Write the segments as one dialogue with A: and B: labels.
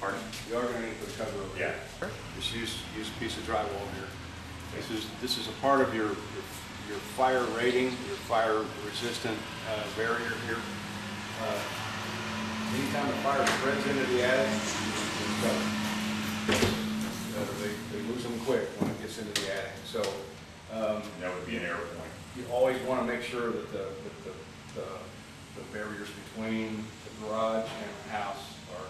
A: Pardon?
B: You are going to need to put a cover over
A: Yeah.
B: here. Just use a piece of drywall here. This is a part of your fire rating, your fire resistant barrier here. Anytime the fire spreads into the attic, it's covered. They lose them quick when it gets into the attic. So
A: that would be an error point.
B: you always want to make sure that the barriers between the garage and the house are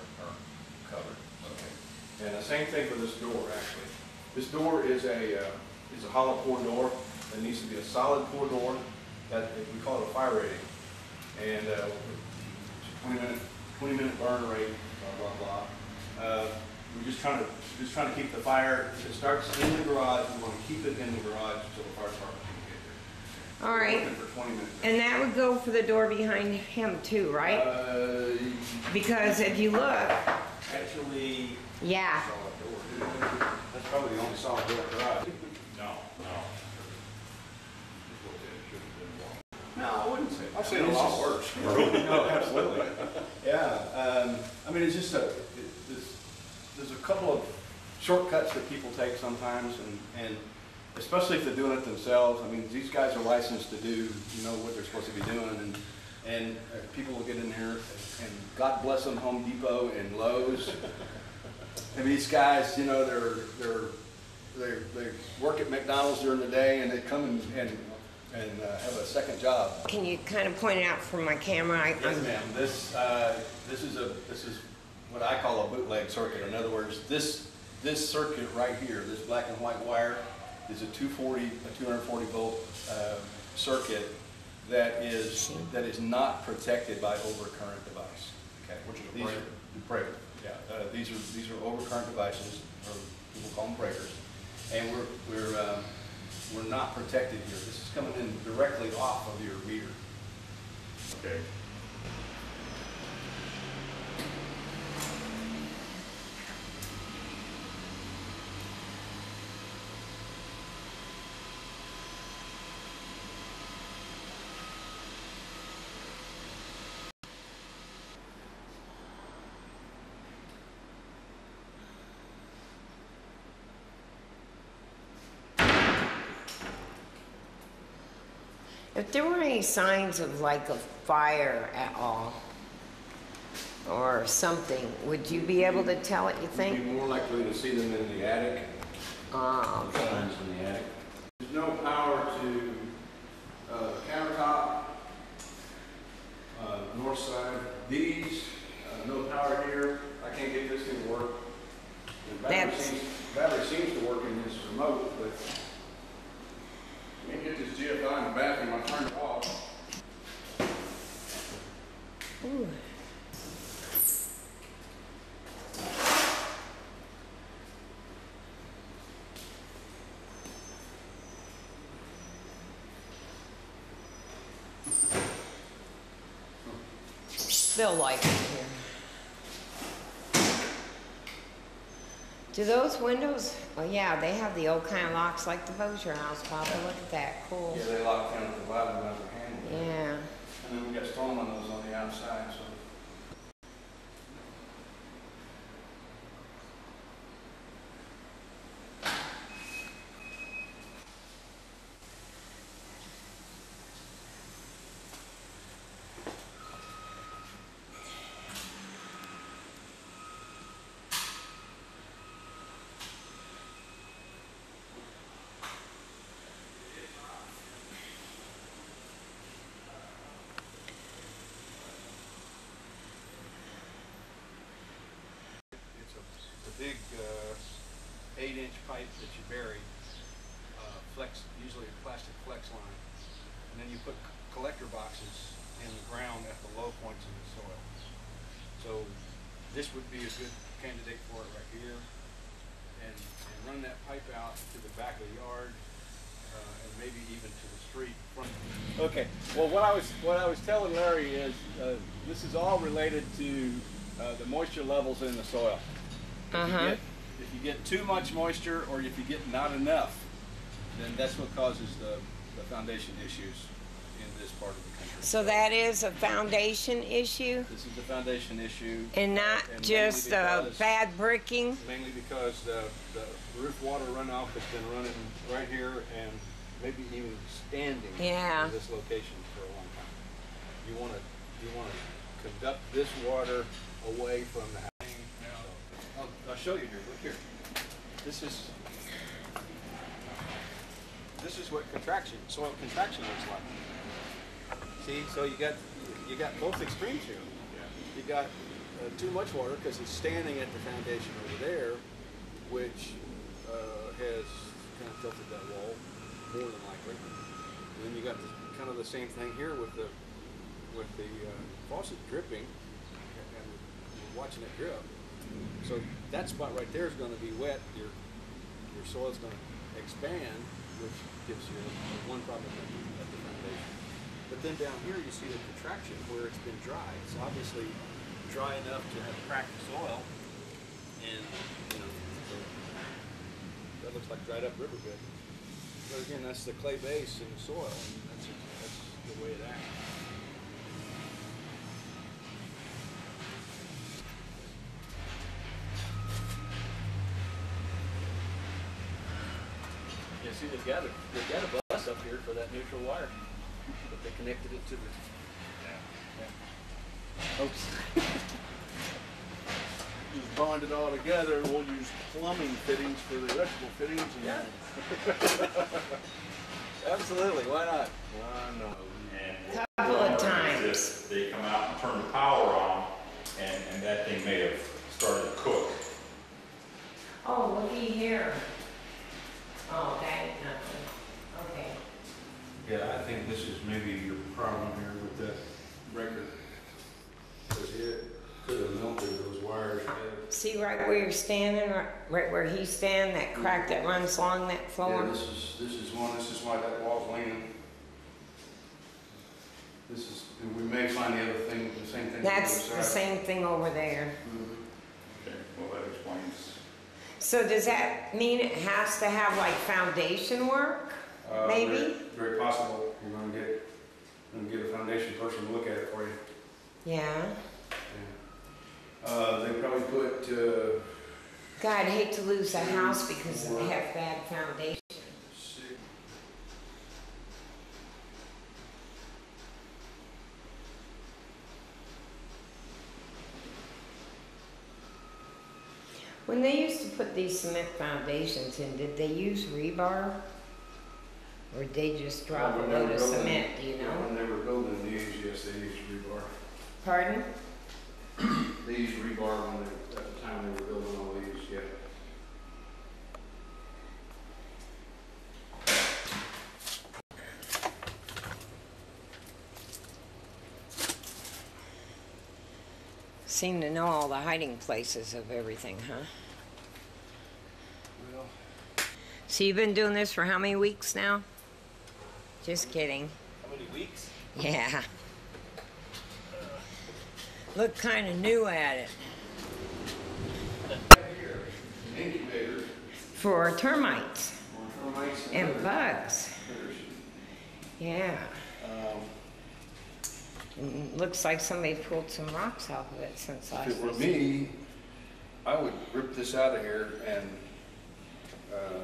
B: covered. Okay. And the same thing for this door, actually. This door is a hollow core door. It needs to be a solid core door. That we call it a fire rating. And 20-minute burn rate, blah blah blah. We're just trying to keep the fire. If it starts in the garage, we want to keep it in the garage until the fire department can get there.
C: All right.
B: For 20 minutes.
C: And that would go for the door behind him too, right? Because if you look,
B: actually,
C: yeah.
B: solid door. That's probably the only solid door in the garage. No, I wouldn't say. I've seen a lot worse. No, absolutely. Yeah. I mean, it's just there's a couple of shortcuts that people take sometimes, and especially if they're doing it themselves. I mean, these guys are licensed to do, what they're supposed to be doing, and people will get in here, and God bless them, Home Depot and Lowe's. And these guys, they work at McDonald's during the day, and they come and have a second job.
C: Can you kind of point it out from my camera?
B: Yes, ma'am. This is what I call a bootleg circuit. In other words, this circuit right here, this black and white wire, is a 240 volt circuit that is not protected by overcurrent device. Okay, which is a breaker. Yeah, these are overcurrent devices, or people call them breakers, and we're not protected here. This is coming in directly off of your meter.
A: Okay.
C: If there were any signs of like a fire at all, or something, would you be able to tell it, you think?
B: You'd be more likely to see them in the attic.
C: Oh, okay.
B: Signs in the attic. There's no power to countertop, north side. These, no power here. I can't get this thing to work. The battery seems to work in this remote, but let me get this GFI in the bathroom. I'll turn it off.
C: Ooh. They'll like it here. Do those windows, oh yeah, they have the old kind of locks like the Bossier house, Papa. Look at that, cool.
B: Yeah, they lock down at the bottom of the handle.
C: Yeah.
B: And then we got storm windows on the outside, so. Big 8-inch pipe that you bury, usually a plastic flex line, and then you put collector boxes in the ground at the low points in the soil. So this would be a good candidate for it right here, and run that pipe out to the back of the yard, and maybe even to the street. Okay. Well, what I was telling Larry is this is all related to the moisture levels in the soil. If you get too much moisture, or if you get not enough, then that's what causes the foundation issues. in this part of the country.
C: So that is a foundation issue
B: This is the foundation issue.
C: and not
B: and
C: just bad bricking?
B: mainly because the roof water runoff has been running right here and maybe even standing
C: Yeah.
B: in this location for a long time. You want to conduct this water away from the house. I'll show you here. Look here. This is what soil contraction looks like. See, so you got both extremes here. You got too much water because it's standing at the foundation over there, which has kind of tilted that wall more than likely. And then you got kind of the same thing here with the faucet dripping, and we're watching it drip. So that spot right there is going to be wet. Your soil is going to expand, which gives you one problem at the foundation. But then down here you see the contraction where it's been dry. It's obviously dry enough to have cracked soil, and so that looks like dried up riverbed. But again, that's the clay base in the soil, and that's the way it acts. Yeah, see, they've got a bus up here for that neutral wire, but they connected it to the. Oops. Just bond it all together, and we'll use plumbing fittings for the electrical fittings. And yeah. Absolutely. Why not? Why not?
A: And
C: Couple of times.
A: They come out and turn the power on, and that thing may have started to cook.
C: Oh, looky here. Oh, that ain't nothing. Okay.
B: Yeah, I think this is maybe your problem here with that record. Because it could have melted those wires together.
C: See right where you're standing, right where he's standing, that crack that runs along that floor?
B: Yeah, this is why that wall's leaning. And we may find the other thing, the same thing.
C: That's the same thing over there.
B: Mm-hmm.
A: Okay, well, that explains.
C: So does that mean it has to have like foundation work, maybe?
B: Very possible. You're going to get a foundation person to look at it for you.
C: Yeah.
B: They probably put.
C: God, I'd hate to lose a house because they have bad foundation. When they used to put these cement foundations in, did they use rebar? Or did they just drop a load of cement, do you know?
B: When they were building these, yes, they used rebar.
C: Pardon?
B: They used rebar at the time they were building all these, yeah.
C: Seem to know all the hiding places of everything, huh?
B: Well,
C: So you've been doing this for how many weeks now? Just kidding.
B: how many weeks?
C: Yeah. Look kind of new at it.
B: Right here, an incubator
C: For termites
B: for termites
C: and
B: critters.
C: bugs.
B: Critters.
C: Yeah. And looks like somebody pulled some rocks off of it since
B: If
C: last
B: it were
C: visit.
B: me, I would rip this out of here and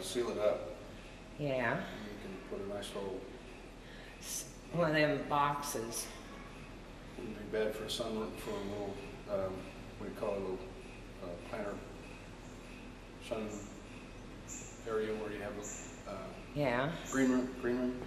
B: seal it up.
C: Yeah.
B: You can put a nice little,
C: One of them boxes.
B: wouldn't be bad for a little, what do you call it, a little planter sun area where you have a
C: Yeah.
B: green room.